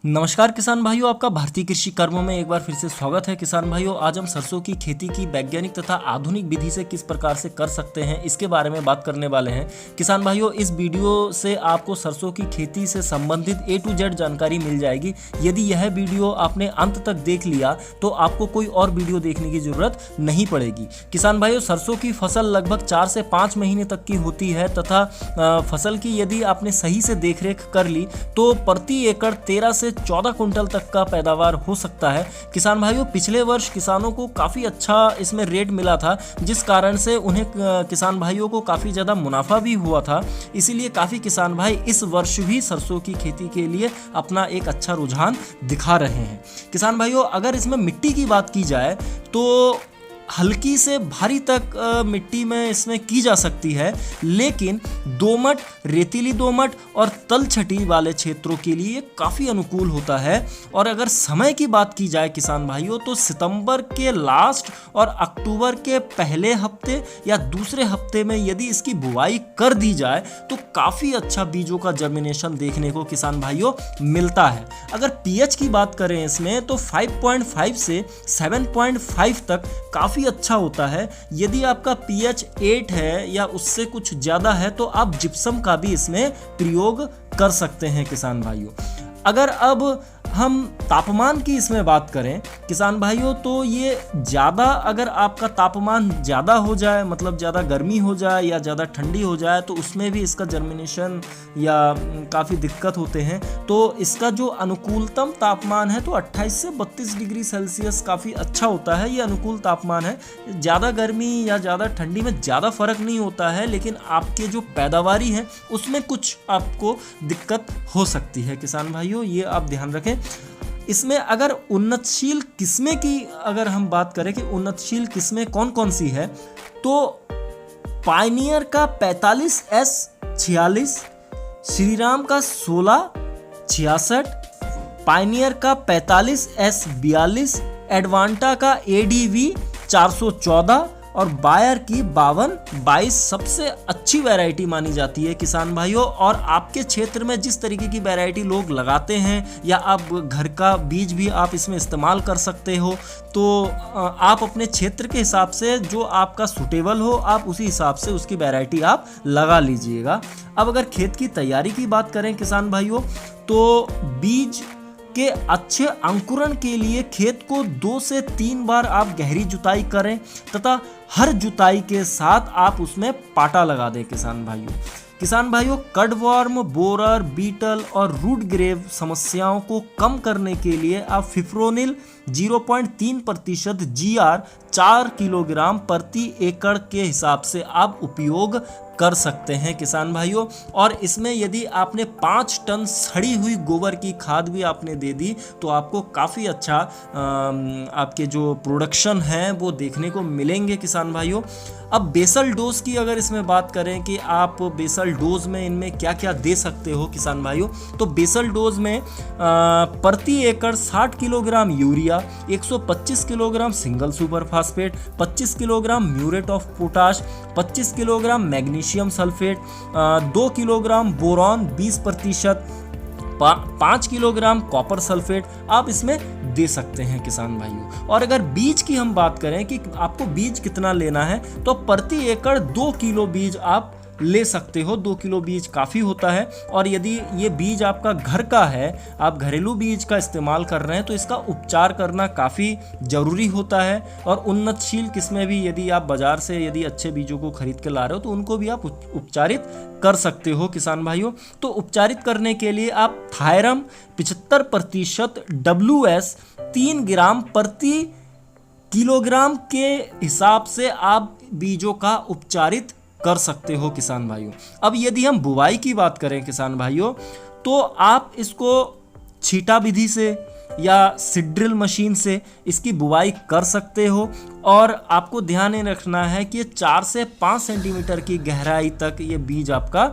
नमस्कार किसान भाइयों, आपका भारतीय कृषि कर्मों में एक बार फिर से स्वागत है। किसान भाइयों, आज हम सरसों की खेती की वैज्ञानिक तथा आधुनिक विधि से किस प्रकार से कर सकते हैं इसके बारे में बात करने वाले हैं। किसान भाइयों, इस वीडियो से आपको सरसों की खेती से संबंधित A to Z जानकारी मिल जाएगी। यदि यह वीडियो आपने अंत तक देख लिया तो आपको कोई और वीडियो देखने की जरूरत नहीं पड़ेगी। किसान भाइयों, सरसों की फसल लगभग 4 से 5 महीने तक की होती है तथा फसल की यदि आपने सही से देखरेख कर ली तो प्रति एकड़ 13 से 14 कुंटल तक का पैदावार हो सकता है। किसान भाइयों, पिछले वर्ष किसानों को काफ़ी अच्छा इसमें रेट मिला था, जिस कारण से उन्हें किसान भाइयों को काफ़ी ज़्यादा मुनाफा भी हुआ था। इसीलिए काफ़ी किसान भाई इस वर्ष भी सरसों की खेती के लिए अपना एक अच्छा रुझान दिखा रहे हैं। किसान भाइयों, अगर इसमें मिट्टी की बात की जाए तो हल्की से भारी तक मिट्टी में इसमें की जा सकती है, लेकिन दोमट, रेतीली दोमट और तलछटी वाले क्षेत्रों के लिए काफ़ी अनुकूल होता है। और अगर समय की बात की जाए किसान भाइयों, तो सितंबर के लास्ट और अक्टूबर के पहले हफ्ते या दूसरे हफ्ते में यदि इसकी बुवाई कर दी जाए तो काफ़ी अच्छा बीजों का जर्मिनेशन देखने को किसान भाइयों मिलता है। अगर पीएच की बात करें इसमें तो 5.5 से 7.5 तक काफ़ी अच्छा होता है। यदि आपका पीएच 8 है या उससे कुछ ज़्यादा है तो आप जिप्सम का भी इसमें प्रयोग कर सकते हैं किसान भाइयों। अगर अब हम तापमान की इसमें बात करें किसान भाइयों, तो ये ज़्यादा अगर आपका तापमान ज़्यादा हो जाए, मतलब ज़्यादा गर्मी हो जाए या ज़्यादा ठंडी हो जाए, तो उसमें भी इसका जर्मिनेशन या काफ़ी दिक्कत होते हैं। तो इसका जो अनुकूलतम तापमान है तो 28 से 32 डिग्री सेल्सियस काफ़ी अच्छा होता है। ये अनुकूल तापमान है। ज़्यादा गर्मी या ज़्यादा ठंडी में ज़्यादा फर्क नहीं होता है, लेकिन आपके जो पैदावारी है उसमें कुछ आपको दिक्कत हो सकती है किसान भाइयों, ये आप ध्यान रखें। इसमें अगर उन्नतशील किस्में की अगर हम बात करें कि उन्नतशील किस्में कौन कौन सी है, तो पायनियर का 45S46, श्रीराम का 1666, पायनियर का 45S42, एडवांटा का ADV 414 और बायर की 5222 सबसे अच्छी वैरायटी मानी जाती है किसान भाइयों। और आपके क्षेत्र में जिस तरीके की वैरायटी लोग लगाते हैं या आप घर का बीज भी आप इसमें इस्तेमाल कर सकते हो, तो आप अपने क्षेत्र के हिसाब से जो आपका सूटेबल हो आप उसी हिसाब से उसकी वैरायटी आप लगा लीजिएगा। अब अगर खेत की तैयारी की बात करें किसान भाइयों, तो बीज के अच्छे अंकुरण के लिए खेत को 2 से 3 बार आप गहरी जुताई करें तथा हर जुताई के साथ आप उसमें पाटा लगा दें किसान भाइयों। कटवर्म, बोरर, बीटल और रूट ग्रेव समस्याओं को कम करने के लिए आप फिप्रोनिल 0.3% GR 4 किलोग्राम प्रति एकड़ के हिसाब से आप उपयोग कर सकते हैं किसान भाइयों। और इसमें यदि आपने 5 टन सड़ी हुई गोबर की खाद भी आपने दे दी तो आपको काफ़ी अच्छा आपके जो प्रोडक्शन है वो देखने को मिलेंगे किसान भाइयों। अब बेसल डोज की अगर इसमें बात करें कि आप बेसल डोज में इनमें क्या क्या दे सकते हो किसान भाइयों, तो बेसल डोज में प्रति एकड़ 60 kilogram urea, 125 kilogram single super phosphate, 25 kilogram muriate of potash, 25 kilogram magnesium sulphate, 2 kilogram boron 20%, 5 kilogram copper sulphate आप इसमें दे सकते हैं किसान भाइयों। और अगर बीज की हम बात करें कि आपको बीज कितना लेना है, तो प्रति एकड़ 2 किलो बीज आप ले सकते हो। 2 किलो बीज काफ़ी होता है। और यदि ये बीज आपका घर का है, आप घरेलू बीज का इस्तेमाल कर रहे हैं, तो इसका उपचार करना काफ़ी ज़रूरी होता है। और उन्नतशील किस्में भी यदि आप बाज़ार से यदि अच्छे बीजों को खरीद के ला रहे हो तो उनको भी आप उपचारित कर सकते हो किसान भाइयों। तो उपचारित करने के लिए आप थायरम 75% WS 3 ग्राम प्रति किलोग्राम के हिसाब से आप बीजों का उपचारित कर सकते हो किसान भाइयों। अब यदि हम बुवाई की बात करें किसान भाइयों, तो आप इसको छींटा विधि से या सीड-ड्रिल मशीन से इसकी बुवाई कर सकते हो। और आपको ध्यान में रखना है कि 4 से 5 सेंटीमीटर की गहराई तक ये बीज आपका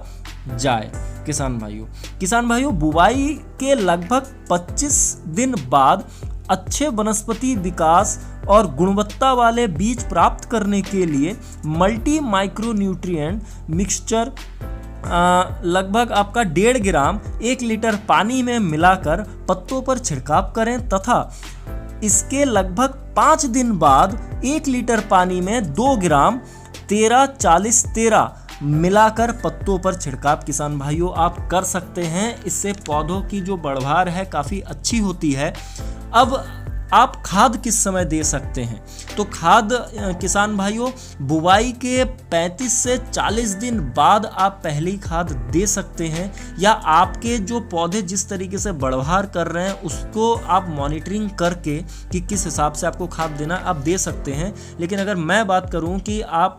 जाए किसान भाइयों। बुवाई के लगभग 25 दिन बाद अच्छे वनस्पति विकास और गुणवत्ता वाले बीज प्राप्त करने के लिए मल्टी माइक्रोन्यूट्रिएंट मिक्सचर लगभग आपका 1.5 ग्राम 1 लीटर पानी में मिलाकर पत्तों पर छिड़काव करें तथा इसके लगभग 5 दिन बाद 1 लीटर पानी में 2 ग्राम 13-40-13 मिलाकर पत्तों पर छिड़काव किसान भाइयों आप कर सकते हैं। इससे पौधों की जो बढ़वार है काफ़ी अच्छी होती है। अब आप खाद किस समय दे सकते हैं? तो खाद किसान भाइयों बुवाई के 35 से 40 दिन बाद आप पहली खाद दे सकते हैं, या आपके जो पौधे जिस तरीके से बढ़वार कर रहे हैं उसको आप मॉनिटरिंग करके कि किस हिसाब से आपको खाद देना आप दे सकते हैं। लेकिन अगर मैं बात करूं कि आप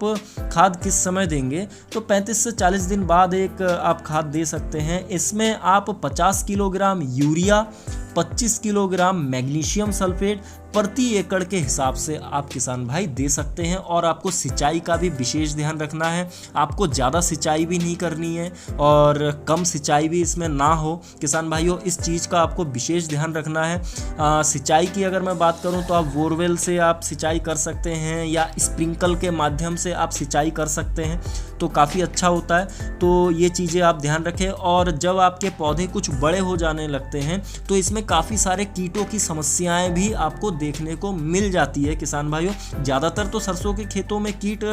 खाद किस समय देंगे तो 35 से 40 दिन बाद एक आप खाद दे सकते हैं। इसमें आप 50 kilogram urea, 25 kilogram magnesium sulphate प्रति एकड़ के हिसाब से आप किसान भाई दे सकते हैं। और आपको सिंचाई का भी विशेष ध्यान रखना है। आपको ज़्यादा सिंचाई भी नहीं करनी है और कम सिंचाई भी इसमें ना हो किसान भाइयों, इस चीज़ का आपको विशेष ध्यान रखना है। सिंचाई की अगर मैं बात करूं तो आप बोरवेल से आप सिंचाई कर सकते हैं या स्प्रिंकल के माध्यम से आप सिंचाई कर सकते हैं, तो काफ़ी अच्छा होता है। तो ये चीज़ें आप ध्यान रखें। और जब आपके पौधे कुछ बड़े हो जाने लगते हैं तो इसमें काफ़ी सारे कीटों की समस्याएं भी आपको देखने को मिल जाती है किसान भाइयों। ज़्यादातर तो सरसों के खेतों में कीट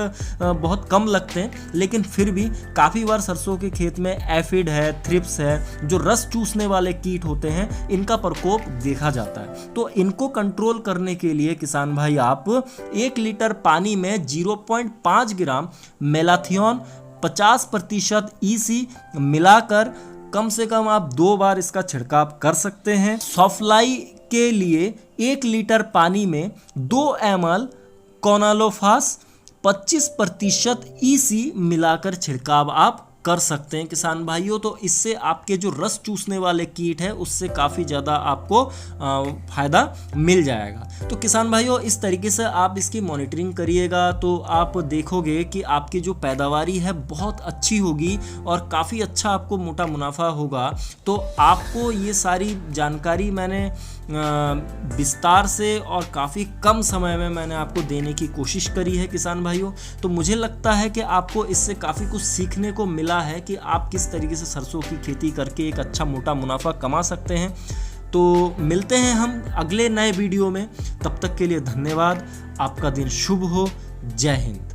बहुत कम लगते हैं, लेकिन फिर भी काफ़ी बार सरसों के खेत में एफिड है, थ्रिप्स है, जो रस चूसने वाले कीट होते हैं, इनका प्रकोप देखा जाता है। तो इनको कंट्रोल करने के लिए किसान भाई आप 1 लीटर पानी में 0.5 ग्राम मेलाथियोन 50% EC मिलाकर कम से कम आप 2 बार इसका छिड़काव कर सकते हैं। सॉफ्लाई के लिए 1 लीटर पानी में 2 ml कोनालोफास 25% EC मिलाकर छिड़काव आप कर सकते हैं किसान भाइयों। तो इससे आपके जो रस चूसने वाले कीट है उससे काफ़ी ज़्यादा आपको फ़ायदा मिल जाएगा। तो किसान भाइयों इस तरीके से आप इसकी मॉनिटरिंग करिएगा तो आप देखोगे कि आपकी जो पैदावारी है बहुत अच्छी होगी और काफ़ी अच्छा आपको मोटा मुनाफा होगा। तो आपको ये सारी जानकारी मैंने विस्तार से और काफ़ी कम समय में मैंने आपको देने की कोशिश करी है किसान भाइयों। तो मुझे लगता है कि आपको इससे काफ़ी कुछ सीखने को मिला है कि आप किस तरीके से सरसों की खेती करके एक अच्छा मोटा मुनाफा कमा सकते हैं। तो मिलते हैं हम अगले नए वीडियो में, तब तक के लिए धन्यवाद। आपका दिन शुभ हो। जय हिंद।